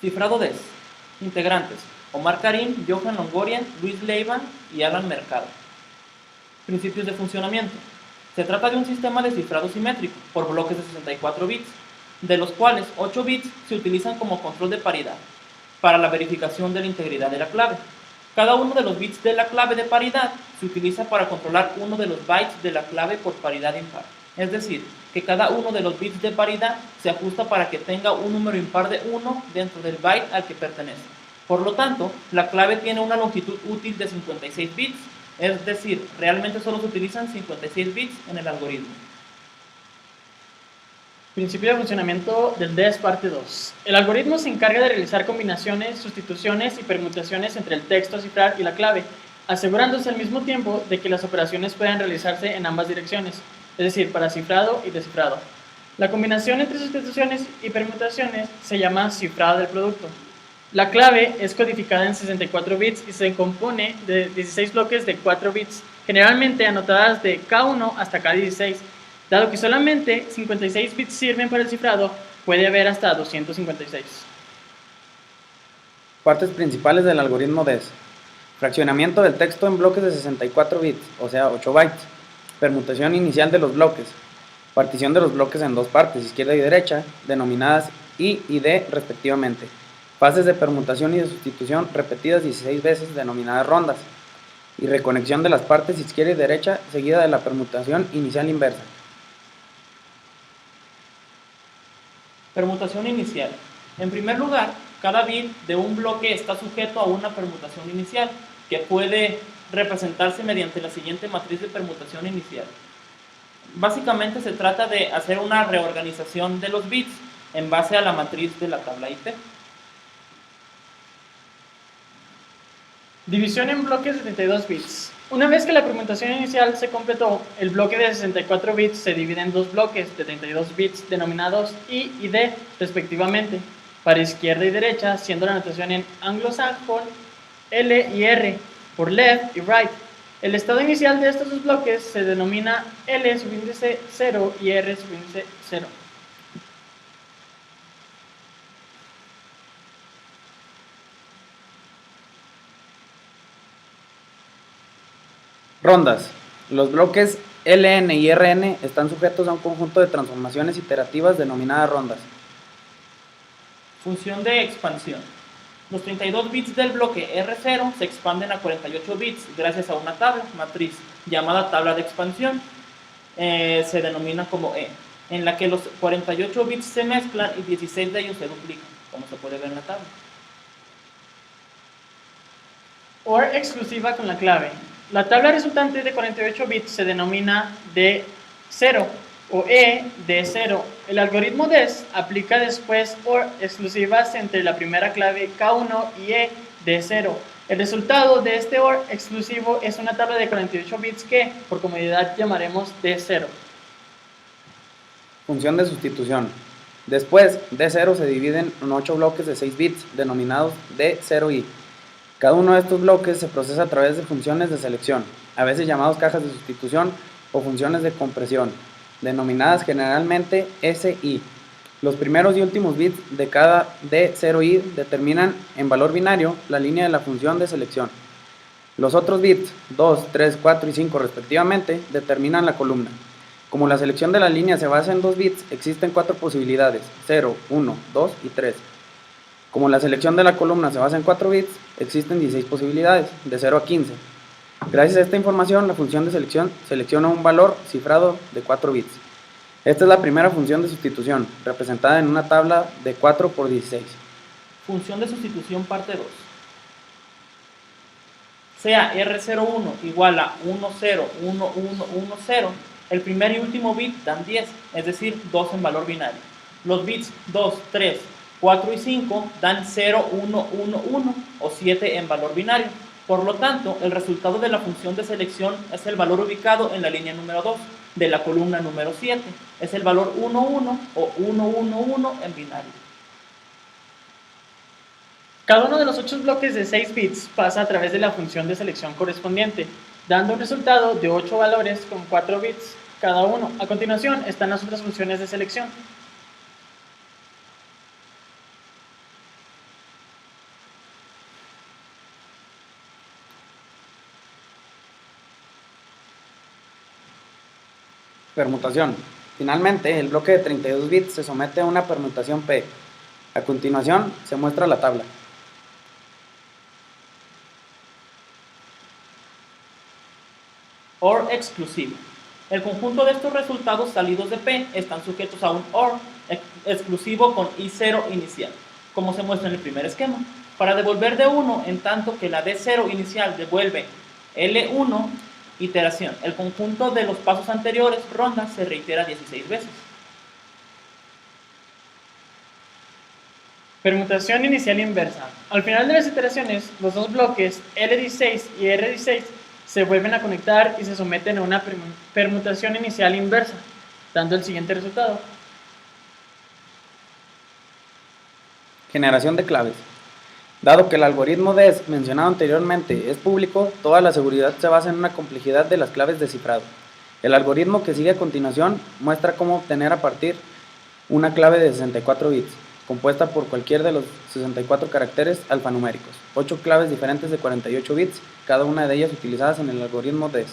Cifrado DES. Integrantes: Omar Karim, Johan Longoria, Luis Leiva y Alan Mercado. Principios de funcionamiento. Se trata de un sistema de cifrado simétrico por bloques de 64 bits, de los cuales 8 bits se utilizan como control de paridad, para la verificación de la integridad de la clave. Cada uno de los bits de la clave de paridad se utiliza para controlar uno de los bytes de la clave por paridad impar. Es decir, que cada uno de los bits de paridad se ajusta para que tenga un número impar de 1 dentro del byte al que pertenece. Por lo tanto, la clave tiene una longitud útil de 56 bits, es decir, realmente solo se utilizan 56 bits en el algoritmo. Principio de funcionamiento del DES parte 2. El algoritmo se encarga de realizar combinaciones, sustituciones y permutaciones entre el texto a cifrar y la clave, asegurándose al mismo tiempo de que las operaciones puedan realizarse en ambas direcciones, es decir, para cifrado y descifrado. La combinación entre sustituciones y permutaciones se llama cifrado del producto. La clave es codificada en 64 bits y se compone de 16 bloques de 4 bits, generalmente anotadas de K1 hasta K16. Dado que solamente 56 bits sirven para el cifrado, puede haber hasta 256. Partes principales del algoritmo DES. Fraccionamiento del texto en bloques de 64 bits, o sea 8 bytes. Permutación inicial de los bloques. Partición de los bloques en dos partes, izquierda y derecha, denominadas I y D respectivamente. Fases de permutación y de sustitución repetidas 16 veces, denominadas rondas. Y reconexión de las partes izquierda y derecha, seguida de la permutación inicial inversa. Permutación inicial. En primer lugar, cada bit de un bloque está sujeto a una permutación inicial, que puede representarse mediante la siguiente matriz de permutación inicial. Básicamente se trata de hacer una reorganización de los bits en base a la matriz de la tabla IP. División en bloques de 32 bits. Una vez que la permutación inicial se completó, el bloque de 64 bits se divide en dos bloques de 32 bits denominados I y D respectivamente, para izquierda y derecha, siendo la notación en anglosajón L y R, por left y right. El estado inicial de estos dos bloques se denomina L subíndice 0 y R subíndice 0. Rondas. Los bloques Ln y Rn están sujetos a un conjunto de transformaciones iterativas denominadas rondas. Función de expansión. Los 32 bits del bloque R0 se expanden a 48 bits gracias a una tabla, matriz, llamada tabla de expansión, se denomina como E, en la que los 48 bits se mezclan y 16 de ellos se duplican, como se puede ver en la tabla. OR exclusiva con la clave. La tabla resultante de 48 bits se denomina D0 o E D0. El algoritmo DES aplica después OR exclusivas entre la primera clave K1 y E D0. El resultado de este OR exclusivo es una tabla de 48 bits que, por comodidad, llamaremos D0. Función de sustitución. Después, D0 se dividen en 8 bloques de 6 bits, denominados D0i. Cada uno de estos bloques se procesa a través de funciones de selección, a veces llamados cajas de sustitución o funciones de compresión, denominadas generalmente SI. Los primeros y últimos bits de cada D0i determinan en valor binario la línea de la función de selección. Los otros bits, 2, 3, 4 y 5 respectivamente, determinan la columna. Como la selección de la línea se basa en 2 bits, existen 4 posibilidades, 0, 1, 2 y 3. Como la selección de la columna se basa en 4 bits, existen 16 posibilidades, de 0 a 15. Gracias a esta información, la función de selección selecciona un valor cifrado de 4 bits. Esta es la primera función de sustitución, representada en una tabla de 4 por 16. Función de sustitución parte 2. Sea R01 igual a 101110, el primer y último bit dan 10, es decir, 2 en valor binario. Los bits 2, 3, 4 y 5 dan 0, 1, 1, 1 o 7 en valor binario. Por lo tanto, el resultado de la función de selección es el valor ubicado en la línea número 2 de la columna número 7. Es el valor 1, 1 o 1, 1, 1 en binario. Cada uno de los 8 bloques de 6 bits pasa a través de la función de selección correspondiente, dando un resultado de 8 valores con 4 bits cada uno. A continuación están las otras funciones de selección. Permutación. Finalmente, el bloque de 32 bits se somete a una permutación P. A continuación, se muestra la tabla. OR exclusivo. El conjunto de estos resultados salidos de P están sujetos a un OR exclusivo con I0 inicial, como se muestra en el primer esquema, para devolver D1 en tanto que la D0 inicial devuelve L1 iteración. El conjunto de los pasos anteriores, ronda, se reitera 16 veces. Permutación inicial inversa. Al final de las iteraciones, los dos bloques L16 y R16 se vuelven a conectar y se someten a una permutación inicial inversa, dando el siguiente resultado. Generación de claves. Dado que el algoritmo DES mencionado anteriormente es público, toda la seguridad se basa en una complejidad de las claves de cifrado. El algoritmo que sigue a continuación muestra cómo obtener a partir una clave de 64 bits, compuesta por cualquier de los 64 caracteres alfanuméricos, 8 claves diferentes de 48 bits, cada una de ellas utilizadas en el algoritmo DES.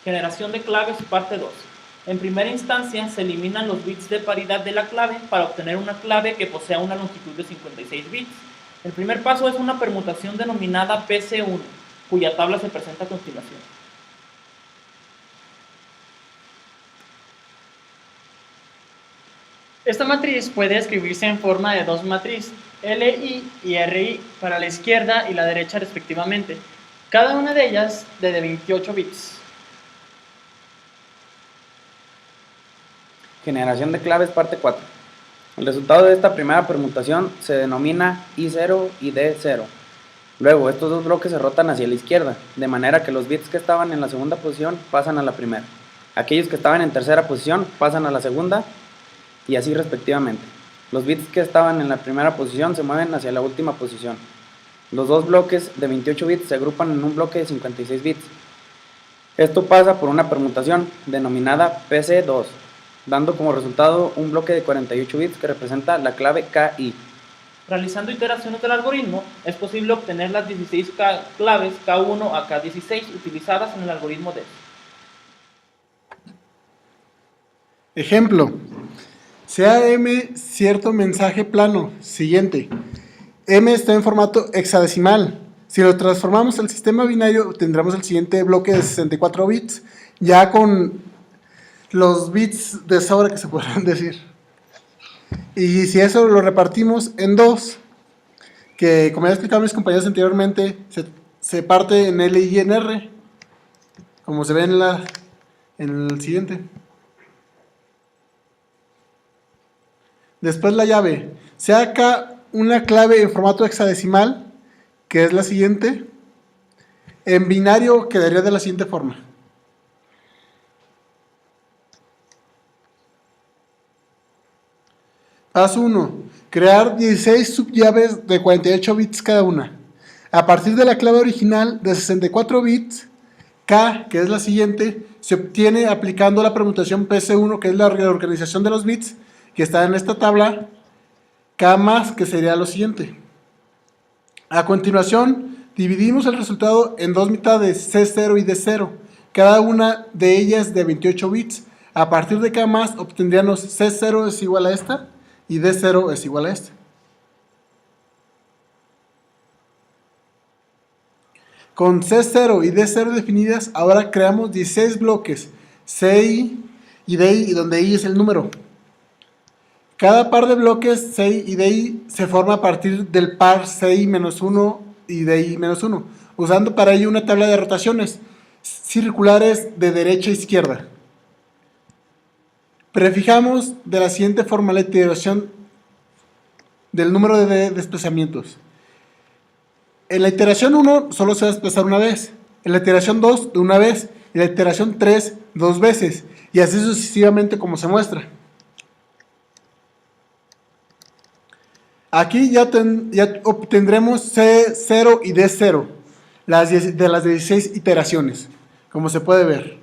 Generación de claves, parte 2. En primera instancia, se eliminan los bits de paridad de la clave para obtener una clave que posea una longitud de 56 bits. El primer paso es una permutación denominada PC1, cuya tabla se presenta a continuación. Esta matriz puede escribirse en forma de dos matrices, LI y RI, para la izquierda y la derecha respectivamente, cada una de ellas de 28 bits. Generación de claves, parte 4. El resultado de esta primera permutación se denomina I0 y D0. Luego, estos dos bloques se rotan hacia la izquierda, de manera que los bits que estaban en la segunda posición pasan a la primera. Aquellos que estaban en tercera posición pasan a la segunda, y así respectivamente. Los bits que estaban en la primera posición se mueven hacia la última posición. Los dos bloques de 28 bits se agrupan en un bloque de 56 bits. Esto pasa por una permutación denominada PC2, dando como resultado un bloque de 48 bits que representa la clave KI. Realizando iteraciones del algoritmo, es posible obtener las 16 claves K1 a K16 utilizadas en el algoritmo DES. Ejemplo, sea M cierto mensaje plano. Siguiente. M está en formato hexadecimal. Si lo transformamos al sistema binario, tendremos el siguiente bloque de 64 bits, ya con los bits de sobra que se podrán decir. Y si eso lo repartimos en dos, que como ya explicaron mis compañeros anteriormente, se parte en L y en R, como se ve en el siguiente. Después la llave. Sea acá una clave en formato hexadecimal, que es la siguiente. En binario quedaría de la siguiente forma. Paso 1. Crear 16 subllaves de 48 bits cada una. A partir de la clave original de 64 bits, K, que es la siguiente, se obtiene aplicando la permutación PC1, que es la reorganización de los bits, que está en esta tabla, K más, que sería lo siguiente. A continuación, dividimos el resultado en dos mitades, C0 y D0, cada una de ellas de 28 bits. A partir de K más, obtendríamos C0 es igual a esta, y D0 es igual a esta. Con C0 y D0 definidas, ahora creamos 16 bloques, CI y DI, donde I es el número. Cada par de bloques CI y DI se forma a partir del par CI-1 y DI-1, usando para ello una tabla de rotaciones circulares de derecha a izquierda. Prefijamos de la siguiente forma la iteración del número de desplazamientos. En la iteración 1 solo se va a desplazar una vez, en la iteración 2 de una vez, en la iteración 3 dos veces, y así sucesivamente como se muestra. Aquí ya obtendremos C0 y D0 de las 16 iteraciones, como se puede ver.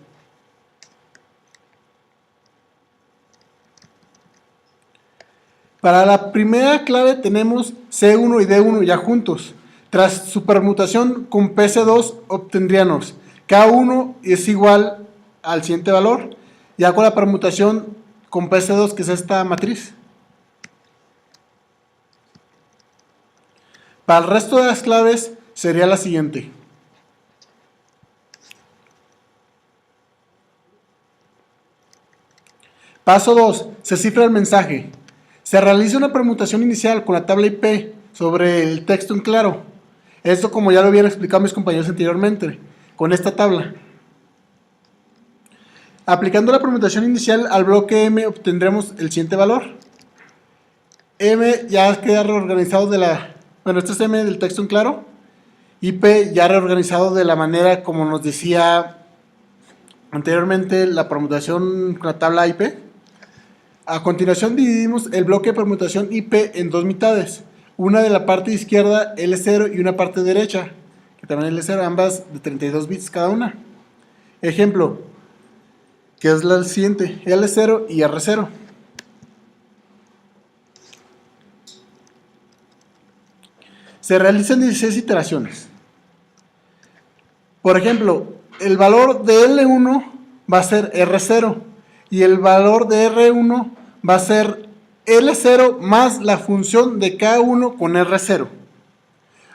Para la primera clave tenemos C1 y D1 ya juntos. Tras su permutación con PC2 obtendríamos K1 es igual al siguiente valor, ya con la permutación con PC2, que es esta matriz. Para el resto de las claves sería la siguiente. Paso 2. Se cifra el mensaje. Se realiza una permutación inicial con la tabla IP sobre el texto en claro. Esto, como ya lo habían explicado mis compañeros anteriormente, con esta tabla. Aplicando la permutación inicial al bloque M obtendremos el siguiente valor. M ya queda reorganizado de la... Bueno, este es M del texto en claro. IP ya reorganizado de la manera como nos decía anteriormente la permutación con la tabla IP. A continuación dividimos el bloque de permutación IP en dos mitades. Una de la parte izquierda L0 y una parte derecha, que también es L0, ambas de 32 bits cada una. Ejemplo, que es el siguiente, L0 y R0. Se realizan 16 iteraciones. Por ejemplo, el valor de L1 va a ser R0 y el valor de R1 va a ser L0 más la función de K1 con R0.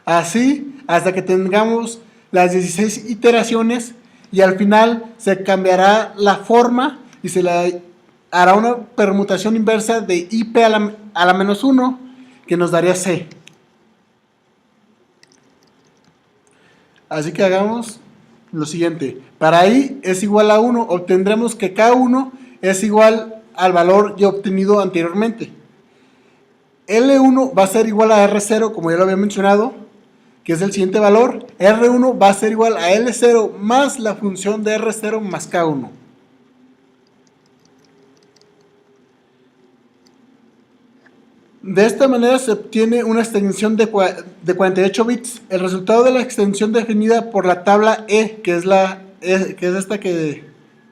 Así hasta que tengamos las 16 iteraciones y al final se cambiará la forma y se le hará una permutación inversa de IP a la menos 1 que nos daría C. Así que hagamos lo siguiente. Para I es igual a 1, obtendremos que K1 es igual al valor ya obtenido anteriormente. L1 va a ser igual a R0, como ya lo había mencionado, que es el siguiente valor. R1 va a ser igual a L0 más la función de R0 más K1. De esta manera se obtiene una extensión de 48 bits. El resultado de la extensión definida por la tabla E, que es esta que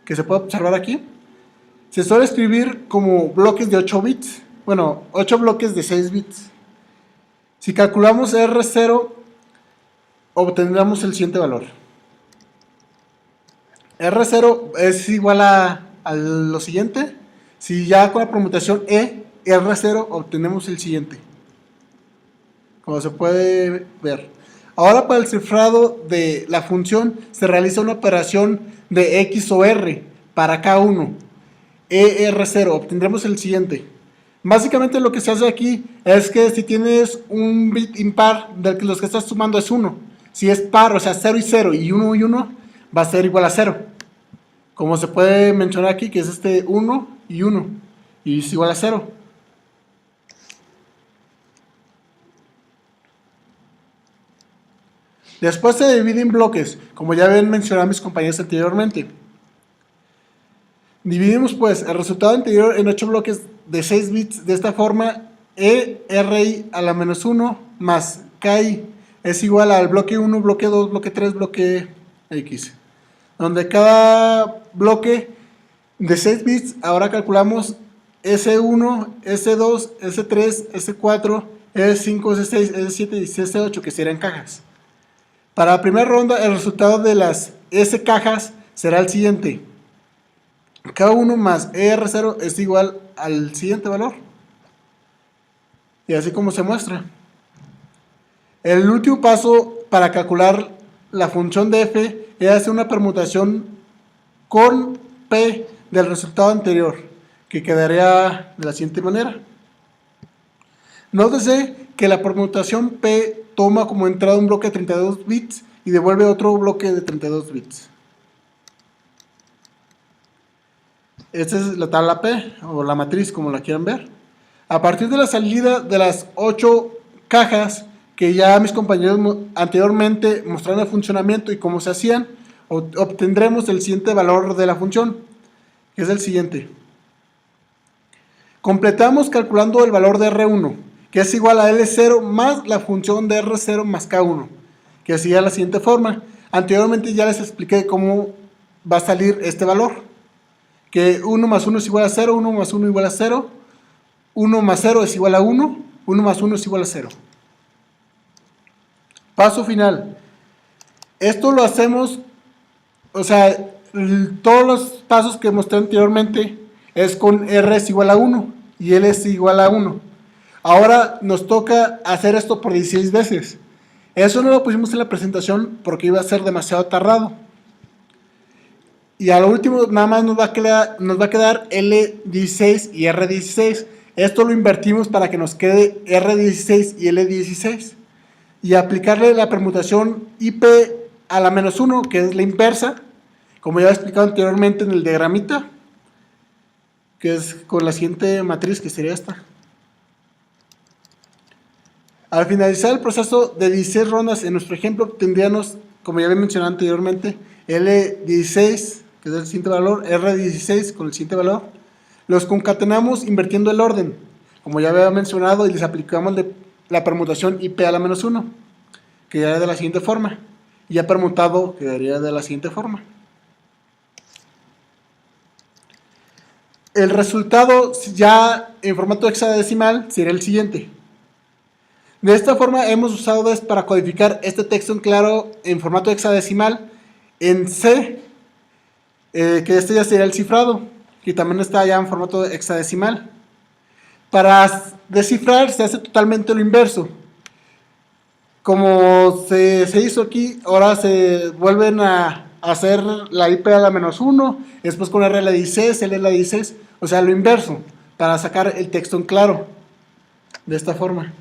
se puede observar aquí, se suele escribir como bloques de 8 bits. Bueno, 8 bloques de 6 bits. Si calculamos R0, obtendremos el siguiente valor. R0 es igual a lo siguiente. Si ya con la permutación R0 obtenemos el siguiente, como se puede ver. Ahora, para el cifrado de la función se realiza una operación de X o R para K1, ER0, obtendremos el siguiente. Básicamente lo que se hace aquí es que si tienes un bit impar del que los que estás sumando es 1, si es par, o sea 0 y 0 y 1 y 1, va a ser igual a 0, como se puede mencionar aquí, que es este 1 y 1 y es igual a 0. Después se divide en bloques, como ya habían mencionado mis compañeros anteriormente. Dividimos pues el resultado anterior en 8 bloques de 6 bits. De esta forma, ERI a la menos 1 más KI es igual al bloque 1, bloque 2, bloque 3, bloque X. Donde cada bloque de 6 bits, ahora calculamos S1, S2, S3, S4, S5, S6, S7 y S8, que serían cajas. Para la primera ronda, el resultado de las S cajas será el siguiente. K1 más ER0 es igual al siguiente valor. Y así como se muestra. El último paso para calcular la función de f es hacer una permutación con P del resultado anterior, que quedaría de la siguiente manera. Nótese que la permutación P toma como entrada un bloque de 32 bits y devuelve otro bloque de 32 bits. Esta es la tabla P, o la matriz, como la quieran ver. A partir de la salida de las 8 cajas, que ya mis compañeros anteriormente mostraron el funcionamiento y cómo se hacían, obtendremos el siguiente valor de la función, que es el siguiente. Completamos calculando el valor de R1, que es igual a L0 más la función de R0 más K1, que hacía la siguiente forma. Anteriormente ya les expliqué cómo va a salir este valor, que 1 más 1 es igual a 0, 1 más 1 igual a 0, 1 más 0 es igual a 1, 1 más 1 es igual a 0. Paso final. Esto lo hacemos, o sea, todos los pasos que mostré anteriormente es con R es igual a 1 y L es igual a 1. Ahora nos toca hacer esto por 16 veces. Eso no lo pusimos en la presentación porque iba a ser demasiado tardado. Y a lo último nada más nos va a quedar L16 y R16. Esto lo invertimos para que nos quede R16 y L16. Y aplicarle la permutación IP a la menos 1, que es la inversa, como ya he explicado anteriormente en el diagramita, que es con la siguiente matriz, que sería esta. Al finalizar el proceso de 16 rondas, en nuestro ejemplo obtendríamos, como ya había mencionado anteriormente, L16, que es el siguiente valor, R16 con el siguiente valor. Los concatenamos invirtiendo el orden, como ya había mencionado, y les aplicamos la permutación IP a la menos 1, que quedaría de la siguiente forma. Y ya permutado quedaría de la siguiente forma. El resultado ya en formato hexadecimal sería el siguiente. De esta forma hemos usado DES para codificar este texto en claro en formato hexadecimal en C, que este ya sería el cifrado, que también está ya en formato hexadecimal. Para descifrar se hace totalmente lo inverso. Como se hizo aquí, ahora se vuelven a hacer la IP a la menos 1, después con R a la 16, L a la 16, o sea, lo inverso, para sacar el texto en claro, de esta forma.